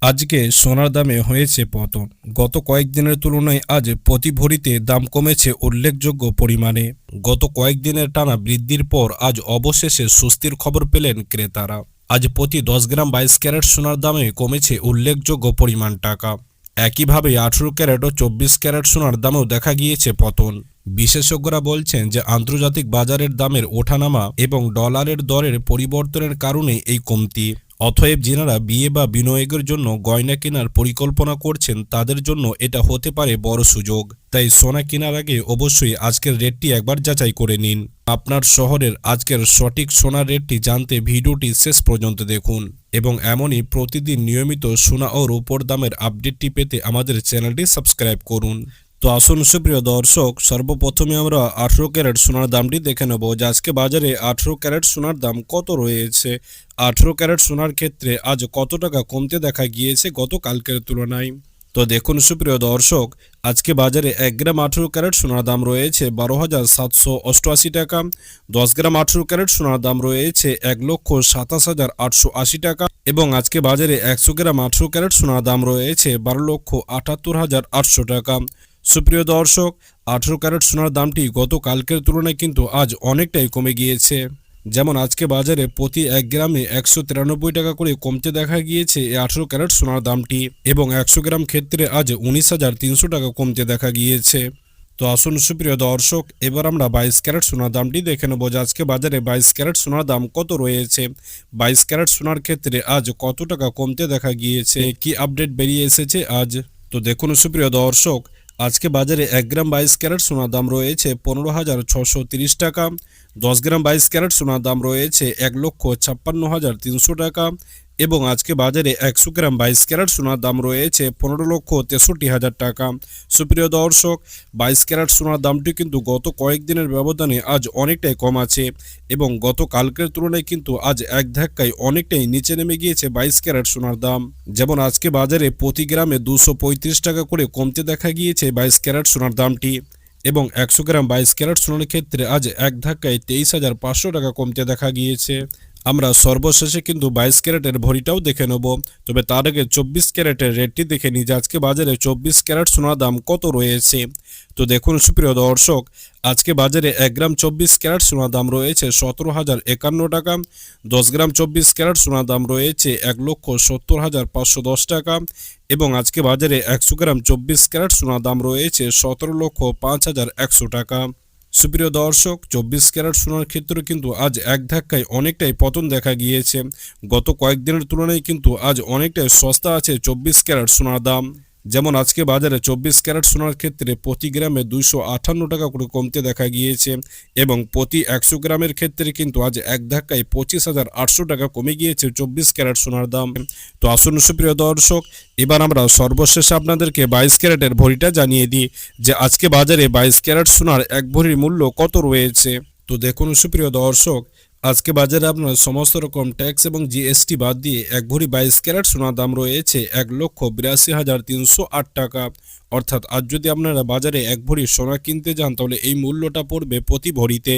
আজকে সোনার দামে হয়েছে পতন। গত কয়েকদিনের তুলনায় আজ প্রতি ভরিতে দাম কমেছে উল্লেখযোগ্য পরিমাণে। গত কয়েকদিনের টানা বৃদ্ধির পর আজ অবশেষে স্বস্তির খবর পেলেন ক্রেতারা। আজ প্রতি 10 গ্রাম 22 ক্যারেট সোনার দামে কমেছে উল্লেখযোগ্য পরিমাণ টাকা। একইভাবে 18 ক্যারেট ও 24 ক্যারেট সোনার দামেও দেখা গিয়েছে পতন। বিশেষজ্ঞরা বলছেন যে আন্তর্জাতিক বাজারের দামের ওঠানামা এবং ডলারের দরের পরিবর্তনের কারণে এই কমতি। অতএব যারা বিয়ে বা বিনিয়োগের জন্য গয়না কেনার পরিকল্পনা করছেন তাদের জন্য এটা হতে পারে বড় সুযোগ। তাই সোনা কেনার আগে অবশ্যই আজকের রেটটি একবার যাচাই করে নিন। আপনার শহরের আজকের সঠিক সোনার রেটটি জানতে ভিডিওটি শেষ পর্যন্ত দেখুন এবং এমনই প্রতিদিন নিয়মিত সোনা ও রূপোর দামের আপডেটটি পেতে আমাদের চ্যানেলটি সাবস্ক্রাইব করুন। তো আসুন সুপ্রিয় দর্শক, সর্বপ্রথমে আমরা 18 ক্যারেট সোনার দামটি দেখে নেব যে আজকে বাজারে 18 ক্যারেট সোনার দাম কত রয়েছে। 18 ক্যারেট সোনার ক্ষেত্রে আজ কত টাকা কমতে দেখা গিয়েছে গতকালকের তুলনায়। তো দেখুন সুপ্রিয় দর্শক, আজকে বাজারে 1 গ্রাম 18 ক্যারেট সোনার দাম রয়েছে 12,788 টাকা। 10 গ্রাম 18 ক্যারেট সোনার দাম রয়েছে 1,27,880 টাকা এবং আজকে বাজারে 100 গ্রাম 18 ক্যারেট সোনার দাম রয়েছে 12,78,800 টাকা। সুপ্রিয় দর্শক, 18 ক্যারেট সোনার দামটি গতকালকের তুলনায় কিন্তু আজ অনেকটাই কমে গিয়েছে। যেমন আজকে বাজারে প্রতি 1 গ্রামে 193 টাকা করে কমতে দেখা গিয়েছে এই 18 ক্যারেট সোনার দামটি এবং 100 গ্রাম ক্ষেত্রে আজ 19,300 টাকা কমতে দেখা গিয়েছে। তো আসুন সুপ্রিয় দর্শক, এবার আমরা 22 ক্যারেট সোনার দামটি দেখে নেব যে আজকে বাজারে 22 ক্যারেট সোনার দাম কত রয়েছে। 22 ক্যারেট সোনার ক্ষেত্রে আজ কত টাকা কমতে দেখা গিয়েছে, কি আপডেট বেরিয়ে এসেছে আজ। তো দেখুন সুপ্রিয় দর্শক, আজকে বাজারে 1 গ্রাম 22 ক্যারেট সোনার দাম রয়েছে 15,630 টাকা। 10 গ্রাম 22 ক্যারেট সোনার দাম রয়েছে 1,56,300 টাকা এবং আজকে বাজারে 100 গ্রাম 22 ক্যারেট সোনার দাম রয়েছে 15,63,000 টাকা। সুপ্রিয় দর্শক, 22 ক্যারেট সোনার দামটি কিন্তু গত কয়েকদিনের ব্যবধানে আজ অনেকটাই কম আছে এবং গতকালকের তুলনায় কিন্তু আজ এক ধাক্কায় অনেকটাই নিচে নেমে গিয়েছে 22 ক্যারেট সোনার দাম। যেমন আজকে বাজারে প্রতি গ্রামে 235 টাকা করে কমতে দেখা গিয়েছে 22 ক্যারেট সোনার দামটি এবং 100 গ্রাম 22 ক্যারেট সোনার ক্ষেত্রে আজ এক ধাক্কায় 23,500 টাকা কমতে দেখা গিয়েছে। আমরা সর্বশেষে কিন্তু 22 ক্যারেটের ভরিটাও দেখে নেব, তবে তার আগে 24 ক্যারেটের রেটটি দেখে নিই যে আজকে বাজারে 24 ক্যারেট সোনার দাম কত রয়েছে। তো দেখুন সুপ্রিয় দর্শক, আজকে বাজারে 1 গ্রাম 24 ক্যারেট সোনার দাম রয়েছে 17,051 টাকা। 10 গ্রাম 24 ক্যারেট সোনার দাম রয়েছে 1,70,510 টাকা এবং আজকে বাজারে 100 গ্রাম 24 ক্যারেট সোনার দাম রয়েছে 17,05,100 টাকা। সুপ্রিয় দর্শক, 24 ক্যারেট সোনার ক্ষেত্রে কিন্তু আজ এক ধাক্কায় অনেকটাই পতন দেখা গিয়েছে। গত কয়েকদিনের তুলনায় কিন্তু আজ অনেকটাই সস্তা আছে 24 ক্যারেট সোনার দাম। যেমন আজকে বাজারে 24 ক্যারেট সোনার ক্ষেত্রে প্রতি গ্রামে 258 টাকা করে কমতে দেখা গিয়েছে এবং প্রতি 100 গ্রামের ক্ষেত্রে কিন্তু আজ এক ধাক্কায় 25,800 টাকা কমে গিয়েছে 24 ক্যারেট সোনার দাম। তো আসুন সুপ্রিয় দর্শক, এবার আমরা সর্বশেষে আপনাদেরকে 22 ক্যারেটের ভরিটা জানিয়ে দিই যে আজকে বাজারে 22 ক্যারেট সোনার এক ভরির মূল্য কত রয়েছে। তো দেখুন সুপ্রিয় দর্শক, আজকে বাজারে আপনার সমস্ত রকম ট্যাক্স এবং জিএসটি বাদ দিয়ে এক ভরি 22 ক্যারেট সোনার দাম রয়েছে 1,82,308 টাকা। অর্থাৎ আজ যদি আপনারা বাজারে এক ভরি সোনা কিনতে যান তাহলে এই মূল্যটা পড়বে প্রতি ভরিতে